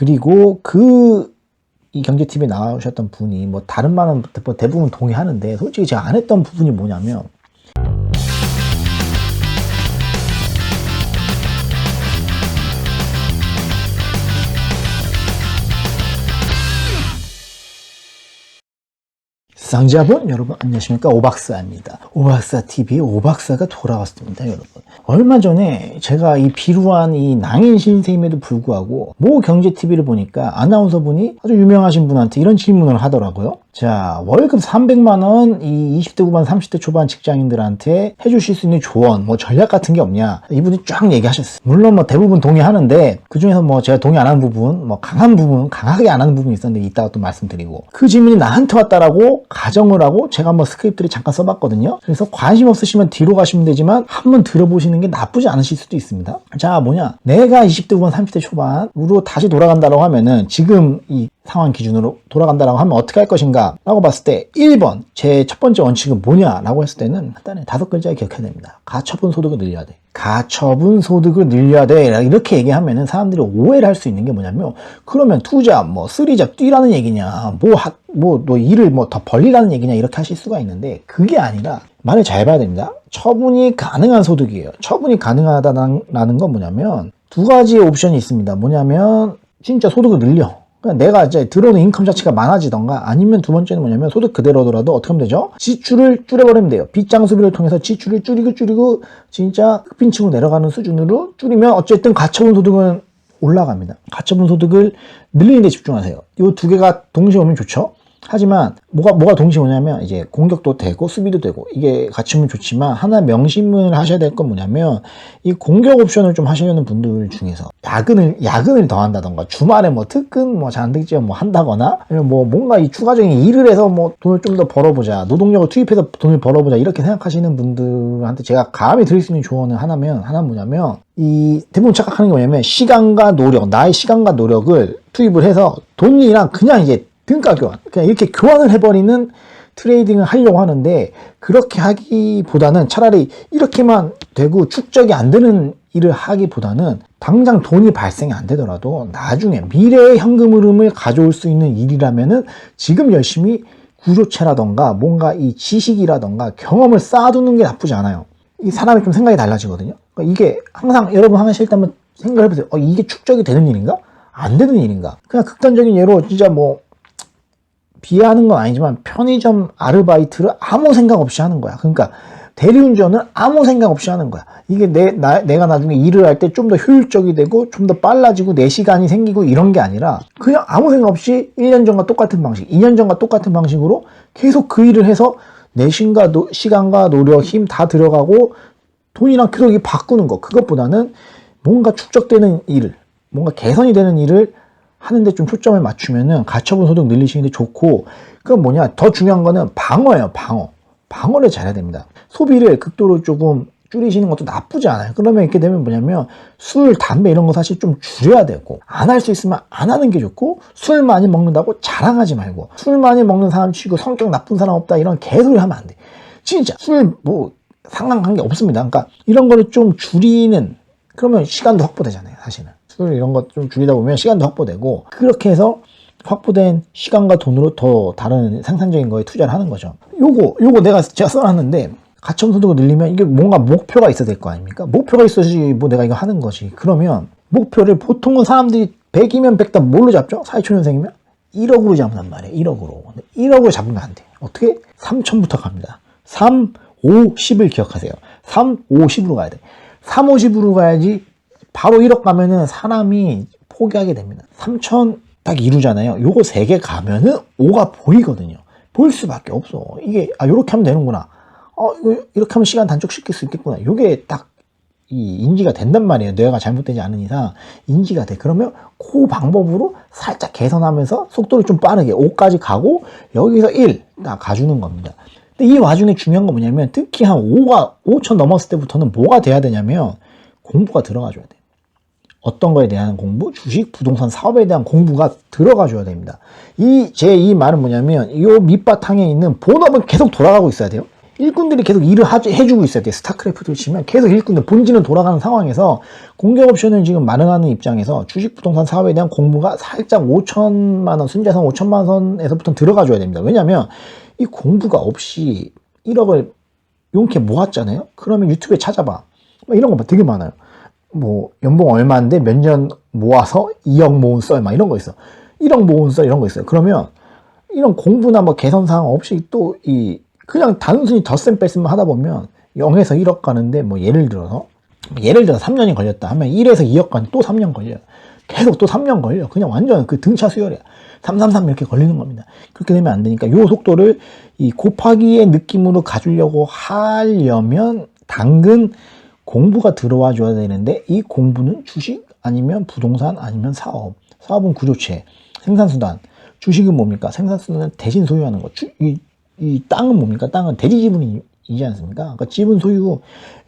그리고 이 경제TV에 나오셨던 분이 뭐 다른 말은 대부분 동의하는데 솔직히 제가 안 했던 부분이 뭐냐면 시청자분 여러분 안녕하십니까, 오박사입니다. 오박사TV의 오박사가 돌아왔습니다. 여러분, 얼마 전에 제가 이 비루한 이 낭인 신세임에도 불구하고 모 경제TV를 보니까 아나운서분이 아주 유명하신 분한테 이런 질문을 하더라고요. 자, 월급 300만원 이 20대 후반 30대 초반 직장인들한테 해주실 수 있는 조언 뭐 전략 같은 게 없냐, 이분이 쫙 얘기하셨어요. 물론 뭐 대부분 동의하는데 그 중에서 뭐 제가 동의 안 하는 부분, 뭐 강한 부분, 강하게 안 하는 부분이 있었는데 이따가 또 말씀드리고, 그 질문이 나한테 왔다라고 가정을 하고 제가 한번 스크립트를 잠깐 써봤거든요. 그래서 관심 없으시면 뒤로 가시면 되지만 한번 들어보시는 게 나쁘지 않으실 수도 있습니다. 자, 뭐냐, 내가 20대 후반 30대 초반으로 다시 돌아간다고 하면은 지금 이 상황 기준으로 돌아간다라고 하면 어떻게 할 것인가 라고 봤을 때 1번 제 첫 번째 원칙은 뭐냐 라고 했을 때는 일단은 5글자에 기억해야 됩니다. 가처분 소득을 늘려야 돼. 가처분 소득을 늘려야 돼. 이렇게 얘기하면은 사람들이 오해를 할 수 있는 게 뭐냐면, 그러면 투잡 뭐 쓰리잡 뛰라는 얘기냐, 너 일을 뭐 더 벌리라는 얘기냐, 이렇게 하실 수가 있는데 그게 아니라 말을 잘 봐야 됩니다. 처분이 가능한 소득이에요. 처분이 가능하다는 건 뭐냐면 두 가지의 옵션이 있습니다. 뭐냐면 진짜 소득을 늘려. 그러니까 내가 이제 들어오는 인컴 자체가 많아지던가, 아니면 두 번째는 뭐냐면 소득 그대로더라도 어떻게 하면 되죠? 지출을 줄여버리면 돼요. 빚장 수비를 통해서 지출을 줄이고 진짜 흑빈층으로 내려가는 수준으로 줄이면 어쨌든 가처분 소득은 올라갑니다. 가처분 소득을 늘리는 데 집중하세요. 이 두 개가 동시에 오면 좋죠. 하지만 뭐가 동시에 오냐면 이제 공격도 되고 수비도 되고, 이게 같이 오면 좋지만 하나 명심을 하셔야 될 건 뭐냐면, 이 공격 옵션을 좀 하시려는 분들 중에서 야근을 더 한다던가, 주말에 뭐 특근 뭐 잔득지원 뭐 한다거나, 아니면 뭐 뭔가 이 추가적인 일을 해서 뭐 돈을 좀 더 벌어보자, 노동력을 투입해서 돈을 벌어보자, 이렇게 생각하시는 분들한테 제가 감히 드릴 수 있는 조언은 하나는 뭐냐면, 이 대부분 착각하는 게 뭐냐면 시간과 노력, 나의 시간과 노력을 투입을 해서 돈이랑 그냥 이제 등가 교환, 그냥 이렇게 교환을 해버리는 트레이딩을 하려고 하는데, 그렇게 하기보다는 차라리 이렇게만 되고 축적이 안 되는 일을 하기보다는 당장 돈이 발생이 안 되더라도 나중에 미래의 현금 흐름을 가져올 수 있는 일이라면은 지금 열심히 구조체라던가 뭔가 이 지식이라던가 경험을 쌓아두는 게 나쁘지 않아요. 이 사람이 좀 생각이 달라지거든요. 그러니까 이게 항상 여러분 하실 때 한번 생각을 해보세요. 이게 축적이 되는 일인가? 안 되는 일인가? 그냥 극단적인 예로 진짜 뭐 비하하는 건 아니지만 편의점 아르바이트를 아무 생각 없이 하는 거야. 그러니까 대리운전을 아무 생각 없이 하는 거야. 이게 내가 나중에 일을 할 때 좀 더 효율적이 되고 좀 더 빨라지고 내 시간이 생기고 이런 게 아니라 그냥 아무 생각 없이 1년 전과 똑같은 방식, 2년 전과 똑같은 방식으로 계속 그 일을 해서 내 시간과 노력, 힘 다 들어가고 돈이랑 계속 바꾸는 거. 그것보다는 뭔가 축적되는 일, 뭔가 개선이 되는 일을 하는데 좀 초점을 맞추면은 가처분 소득 늘리시는데 좋고, 그건 뭐냐, 더 중요한 거는 방어예요. 방어를 잘해야 됩니다. 소비를 극도로 조금 줄이시는 것도 나쁘지 않아요. 그러면 이렇게 되면 뭐냐면 술, 담배 이런 거 사실 좀 줄여야 되고, 안 할 수 있으면 안 하는 게 좋고, 술 많이 먹는다고 자랑하지 말고, 술 많이 먹는 사람 치고 성격 나쁜 사람 없다 이런 개소리 하면 안 돼. 진짜 술 뭐 상관한 게 없습니다. 그러니까 이런 거를 좀 줄이는, 그러면 시간도 확보되잖아요. 사실은 술 이런 거 좀 줄이다 보면 시간도 확보되고, 그렇게 해서 확보된 시간과 돈으로 더 다른 생산적인 거에 투자를 하는 거죠. 요거 제가 써놨는데, 가처분 소득을 늘리면 이게 뭔가 목표가 있어야 될 거 아닙니까? 목표가 있어야지 뭐 내가 이거 하는 거지. 그러면 목표를 보통은 사람들이 100이면 100다 뭘로 잡죠? 사회초년생이면 1억으로 잡는단 말이에요. 1억으로. 1억으로 잡으면 안 돼. 어떻게? 3천부터 갑니다. 3, 5, 10을 기억하세요. 3, 5, 10으로 가야 돼. 3, 5, 10으로 가야지 바로 1억 가면은 사람이 포기하게 됩니다. 3천 딱 이루잖아요. 요거 3개 가면은 5가 보이거든요. 보일 수밖에 없어. 이게, 요렇게 하면 되는구나. 이렇게 하면 시간 단축시킬 수 있겠구나. 요게 딱 이 인지가 된단 말이에요. 뇌가 잘못되지 않은 이상 인지가 돼. 그러면 그 방법으로 살짝 개선하면서 속도를 좀 빠르게 5까지 가고 여기서 1 딱 가주는 겁니다. 근데 이 와중에 중요한 건 뭐냐면, 특히 한 5천 넘었을 때부터는 뭐가 돼야 되냐면 공부가 들어가줘야 돼. 어떤 거에 대한 공부? 주식, 부동산, 사업에 대한 공부가 들어가줘야 됩니다. 이 말은 뭐냐면, 이 밑바탕에 있는 본업은 계속 돌아가고 있어야 돼요. 일꾼들이 계속 일을 해주고 있어야 돼. 스타크래프트를 치면 계속 일꾼들 본진은 돌아가는 상황에서 공격 옵션을 지금 마련하는 입장에서 주식 부동산 사업에 대한 공부가 살짝 5천만 원, 순자산 5천만 원에서부터 들어가줘야 됩니다. 왜냐하면 이 공부가 없이 1억을 용케 모았잖아요. 그러면 유튜브에 찾아봐. 이런 거 되게 많아요. 뭐 연봉 얼마인데 몇 년 모아서 2억 모은 썰 막 이런 거 있어. 1억 모은 썰 이런 거 있어요. 그러면 이런 공부나 뭐 개선사항 없이 또 그냥 단순히 덧셈 뺄셈만 하다 보면 0에서 1억 가는데 뭐 예를 들어서 3년이 걸렸다 하면 1에서 2억 가는 또 3년 걸려요. 계속 또 3년 걸려. 그냥 완전 그 등차 수열이야. 333 이렇게 걸리는 겁니다. 그렇게 되면 안 되니까 요 속도를 이 곱하기의 느낌으로 가주려고 하려면 당근 공부가 들어와 줘야 되는데 이 공부는 주식 아니면 부동산 아니면 사업. 사업은 구조체, 생산수단. 주식은 뭡니까? 생산수단은 대신 소유하는 거. 이 땅은 뭡니까? 땅은 대지 지분이지 않습니까? 그러니까 지분 소유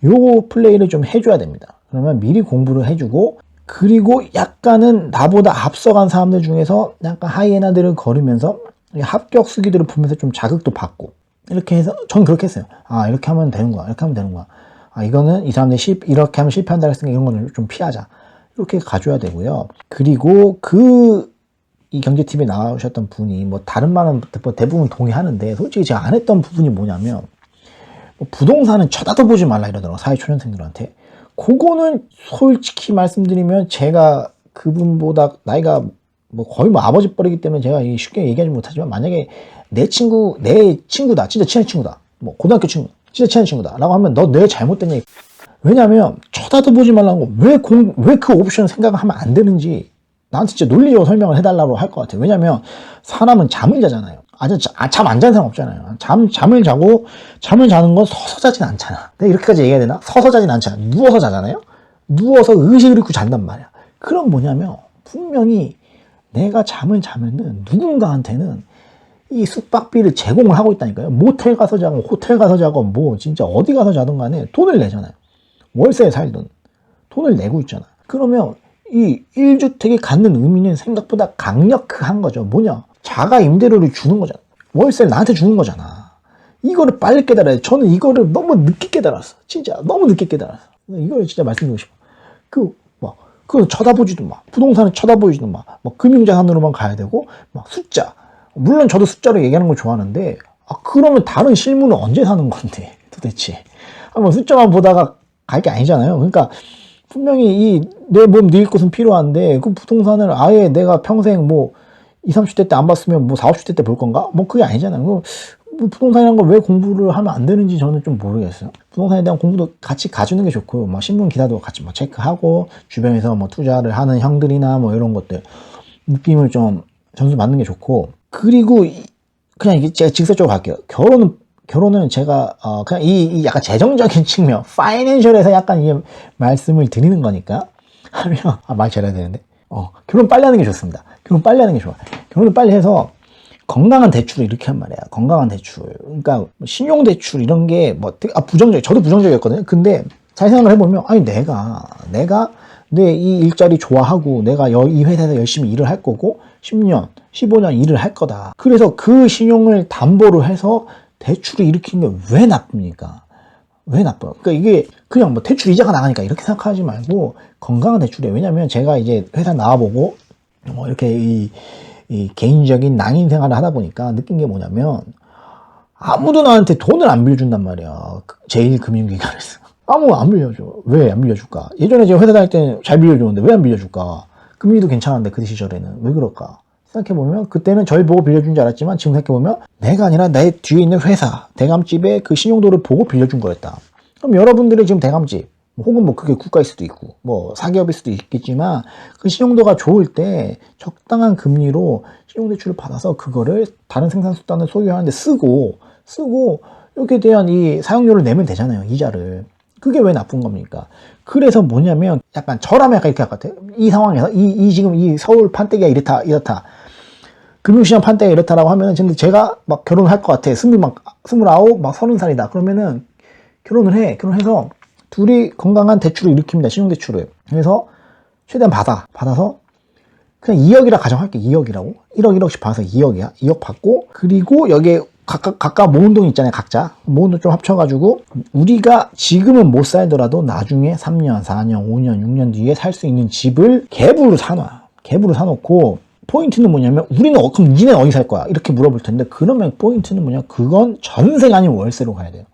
요 플레이를 좀 해줘야 됩니다. 그러면 미리 공부를 해주고 그리고 약간은 나보다 앞서간 사람들 중에서 약간 하이에나들을 걸으면서 합격 수기들을 보면서 좀 자극도 받고 이렇게 해서 전 그렇게 했어요. 아 이렇게 하면 되는구나. 이렇게 하면 되는구나. 아 이거는 이 사람들이 이렇게 하면 실패한다 했으니까 이런 거는 좀 피하자. 이렇게 가줘야 되고요. 그리고 이 경제TV에 나오셨던 분이 뭐 다른 말은 대부분 동의하는데 솔직히 제가 안 했던 부분이 뭐냐면 뭐 부동산은 쳐다도 보지 말라 이러더라고요. 사회초년생들한테. 그거는 솔직히 말씀드리면 제가 그분보다 나이가 뭐 거의 뭐 아버지 뻘이기 때문에 제가 쉽게 얘기하지 못하지만 만약에 내 친구다. 진짜 친한 친구다. 뭐 고등학교 친구. 진짜 친한 친구다. 라고 하면 너 내 잘못된 얘기. 왜냐면 쳐다도 보지 말라는 거 왜 그 옵션 생각하면 안 되는지 나한테 진짜 논리적으로 설명을 해달라고 할 것 같아요. 왜냐면 사람은 잠을 자잖아요. 잠 안 자는 사람 없잖아요. 잠을 자는 건 서서 자진 않잖아. 내가 이렇게까지 얘기해야 되나? 서서 자진 않잖아. 누워서 자잖아요. 누워서 의식을 잃고 잔단 말이야. 그럼 뭐냐면 분명히 내가 잠을 자면은 누군가한테는 이 숙박비를 제공을 하고 있다니까요. 모텔 가서 자고 호텔 가서 자고 뭐 진짜 어디 가서 자든 간에 돈을 내잖아요. 월세에 살든 돈을 내고 있잖아. 그러면 이 1주택이 갖는 의미는 생각보다 강력한 거죠. 뭐냐? 자가 임대료를 주는 거잖아. 월세를 나한테 주는 거잖아. 이거를 빨리 깨달아야 돼. 저는 이거를 너무 늦게 깨달았어. 진짜 너무 늦게 깨달았어. 이걸 진짜 말씀드리고 싶어. 그거 쳐다보지도 마. 부동산은 쳐다보지도 마. 뭐 금융자산으로만 가야 되고 막 숫자. 물론 저도 숫자로 얘기하는 걸 좋아하는데 그러면 다른 실물은 언제 사는 건데 도대체. 뭐 숫자만 보다가 갈 게 아니잖아요. 그러니까 분명히 내 몸 늙을 곳은 필요한데 그 부동산을 아예 내가 평생 뭐 20, 30대 때 안 봤으면 뭐 40, 50대 때 볼 건가? 뭐 그게 아니잖아요. 뭐 부동산이라는 걸 왜 공부를 하면 안 되는지 저는 좀 모르겠어요. 부동산에 대한 공부도 같이 가주는 게 좋고요. 뭐 신문 기사도 같이 뭐 체크하고 주변에서 뭐 투자를 하는 형들이나 뭐 이런 것들 느낌을 좀 전수 받는 게 좋고 그리고 그냥 이게 제가 직접적으로 갈게요. 결혼은 제가 그냥 이 약간 재정적인 측면, 파이낸셜에서 약간 이게 말씀을 드리는 거니까 하면 말 잘해야 되는데 결혼 빨리 하는 게 좋습니다. 결혼 빨리 하는 게 좋아. 결혼을 빨리 해서 건강한 대출을 이렇게 한 말이야. 건강한 대출. 그러니까 신용 대출 이런 게 뭐 되게 저도 부정적이었거든요. 근데 잘 생각을 해보면 아니 내가 내 이 일자리 좋아하고 내가 이 회사에서 열심히 일을 할 거고 10년, 15년 일을 할 거다. 그래서 그 신용을 담보로 해서 대출을 일으키는 게 왜 나쁩니까? 왜 나빠요? 그러니까 이게 그냥 뭐 대출 이자가 나가니까 이렇게 생각하지 말고 건강한 대출이에요. 왜냐면 제가 이제 회사 나와보고 이렇게 이 개인적인 낭인 생활을 하다 보니까 느낀 게 뭐냐면 아무도 나한테 돈을 안 빌려준단 말이야. 제1금융기관에서. 아무 안 빌려줘. 왜 안 빌려줄까? 예전에 제가 회사 다닐 때는 잘 빌려줬는데 왜 안 빌려줄까? 금리도 괜찮은데 그 시절에는 왜 그럴까? 생각해보면 그때는 저희 보고 빌려준 줄 알았지만 지금 생각해보면 내가 아니라 내 뒤에 있는 회사 대감집의 그 신용도를 보고 빌려준 거였다. 그럼 여러분들의 지금 대감집 혹은 뭐 그게 국가일 수도 있고 뭐 사기업일 수도 있겠지만 그 신용도가 좋을 때 적당한 금리로 신용대출을 받아서 그거를 다른 생산수단을 소유하는데 쓰고 여기에 대한 이 사용료를 내면 되잖아요. 이자를. 그게 왜 나쁜 겁니까? 그래서 뭐냐면 약간 저라면 약간 이렇게 할 것 같아요. 이 상황에서 지금 이 서울 판때기가 이렇다. 금융시장 판때기가 이렇다라고 하면은 근데 제가 막 결혼을 할 것 같아. 29, 막 30살이다. 그러면은 결혼해서 둘이 건강한 대출을 일으킵니다. 신용대출을. 그래서 최대한 받아서 그냥 2억이라 가정할게. 2억이라고. 1억씩 받아서 2억이야. 2억 받고 그리고 여기에 각각 모은 돈 있잖아요. 각자 모은 돈 좀 합쳐가지고 우리가 지금은 못 살더라도 나중에 3년, 4년, 5년, 6년 뒤에 살 수 있는 집을 갭으로 사놔. 갭으로 사놓고 포인트는 뭐냐면 우리는 그럼 니네 어디 살 거야? 이렇게 물어볼 텐데 그러면 포인트는 뭐냐? 그건 전세가 아니면 월세로 가야 돼요.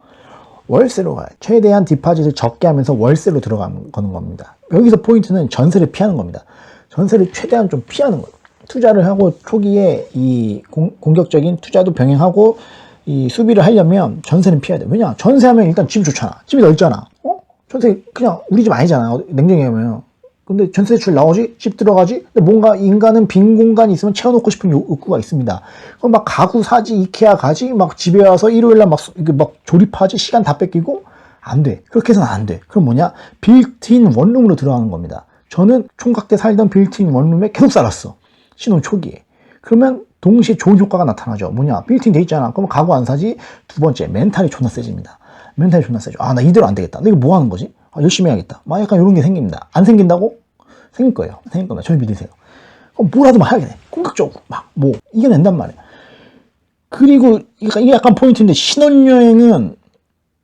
월세로 가요. 최대한 디파짓을 적게 하면서 월세로 들어가는 겁니다. 여기서 포인트는 전세를 피하는 겁니다. 전세를 최대한 좀 피하는 거예요. 투자를 하고 초기에 이 공격적인 투자도 병행하고 이 수비를 하려면 전세는 피해야 돼. 왜냐? 전세하면 일단 집이 좋잖아. 집이 넓잖아. 전세 그냥 우리 집 아니잖아. 냉정히 하면. 근데 전세 대출 나오지? 집 들어가지? 근데 뭔가 인간은 빈 공간이 있으면 채워놓고 싶은 욕구가 있습니다. 그럼 막 가구 사지, 이케아 가지, 막 집에 와서 일요일날 막 조립하지, 시간 다 뺏기고? 안 돼. 그렇게 해서는 안 돼. 그럼 뭐냐? 빌트인 원룸으로 들어가는 겁니다. 저는 총각 때 살던 빌트인 원룸에 계속 살았어. 신혼 초기에. 그러면 동시에 좋은 효과가 나타나죠. 뭐냐? 빌트인 돼 있잖아. 그럼 가구 안 사지? 두 번째, 멘탈이 존나 세집니다. 멘탈이 존나 세죠. 나 이대로 안 되겠다. 나 이거 뭐 하는 거지? 열심히 해야겠다. 막 약간 이런 게 생깁니다. 안 생긴다고? 생길 거예요. 생길 겁니다. 저희 믿으세요. 그럼 뭐라도 막 하게 돼. 공격적으로 막 뭐 이겨낸단 말이에요. 그리고 이게 약간 포인트인데 신혼여행은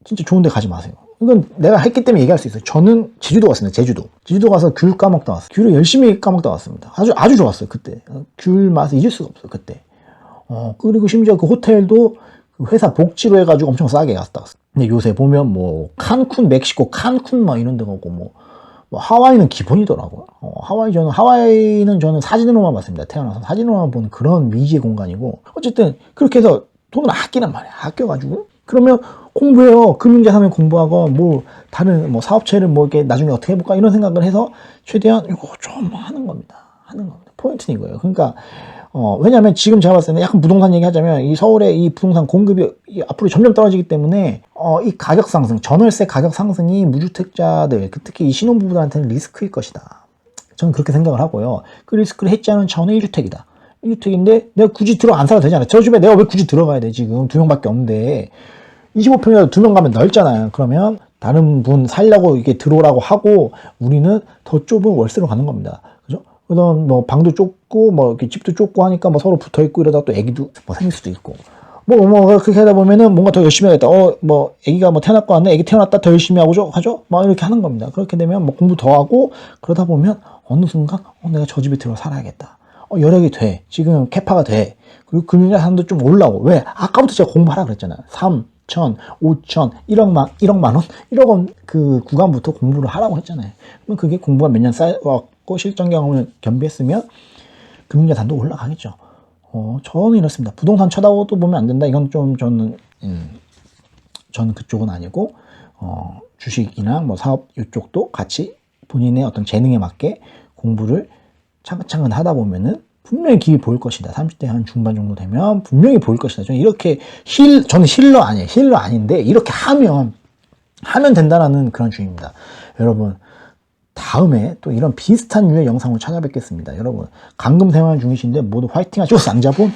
진짜 좋은 데 가지 마세요. 이건 내가 했기 때문에 얘기할 수 있어요. 저는 제주도 갔습니다. 제주도 가서 귤 까먹다 왔어요. 귤을 열심히 까먹다 왔습니다. 아주 좋았어요. 그때 귤 맛을 잊을 수가 없어요. 그때. 그리고 심지어 그 호텔도 회사 복지로 해가지고 엄청 싸게 갔다 왔어요. 근데 요새 보면 뭐 칸쿤 멕시코 칸쿤 막 이런 데 가고 뭐 하와이는 기본이더라고요. 하와이는 저는 사진으로만 봤습니다. 태어나서 사진으로만 본 그런 미지의 공간이고 어쨌든 그렇게 해서 돈을 아끼란 말이야. 아껴가지고 그러면 공부해요. 금융자산을 공부하고 뭐 다른 뭐 사업체를 뭐 이렇게 나중에 어떻게 해볼까 이런 생각을 해서 최대한 이거 좀 하는 겁니다. 포인트는 이거예요. 그러니까 왜냐하면 지금 제가 봤을 때는 약간 부동산 얘기하자면 이 서울의 이 부동산 공급이 앞으로 점점 떨어지기 때문에 이 가격 상승, 전월세 가격 상승이 무주택자들, 특히 이 신혼부부들한테는 리스크일 것이다. 저는 그렇게 생각을 하고요. 그 리스크를 해지하는 차원의 1주택이다. 1주택인데 내가 굳이 안 살아도 되잖아요. 저 집에 내가 왜 굳이 들어가야 돼? 지금 2명밖에 없는데 25평이라도 2명 가면 넓잖아요. 그러면 다른 분 살려고 이게 들어오라고 하고 우리는 더 좁은 월세로 가는 겁니다. 그죠? 그다음 뭐 방도 좁고 뭐 이렇게 집도 좁고 하니까 뭐 서로 붙어 있고 이러다 또 애기도 뭐 생길 수도 있고 뭐 그렇게 하다 보면은 뭔가 더 열심히 하겠다. 뭐 애기가 뭐 태어났고 왔네. 애기 태어났다 더 열심히 하죠. 막 이렇게 하는 겁니다. 그렇게 되면 뭐 공부 더 하고 그러다 보면 어느 순간 내가 저 집에 들어 살아야겠다. 여력이 돼. 지금 캐파가 돼. 그리고 금융자산도 좀 올라오고. 왜? 아까부터 제가 공부하라 그랬잖아요. 3천, 5천, 1억만 원? 1억 원 그 구간부터 공부를 하라고 했잖아요. 그럼 그게 공부가 몇 년 쌓여왔고 실전 경험을 겸비했으면 금융자산도 올라가겠죠. 저는 이렇습니다. 부동산 쳐다보도 보면 안 된다. 이건 좀 저는 그쪽은 아니고 주식이나 뭐 사업 이쪽도 같이 본인의 어떤 재능에 맞게 공부를 차근차근 하다 보면은 분명히 길이 보일 것이다. 30대 한 중반 정도 되면 분명히 보일 것이다. 저는 이렇게 저는 힐러 아니에요. 힐러 아닌데 이렇게 하면 된다라는 그런 주의입니다. 여러분 다음에 또 이런 비슷한 류의 영상으로 찾아뵙겠습니다. 여러분 강금 생활 중이신데 모두 화이팅 하시고 쌍자본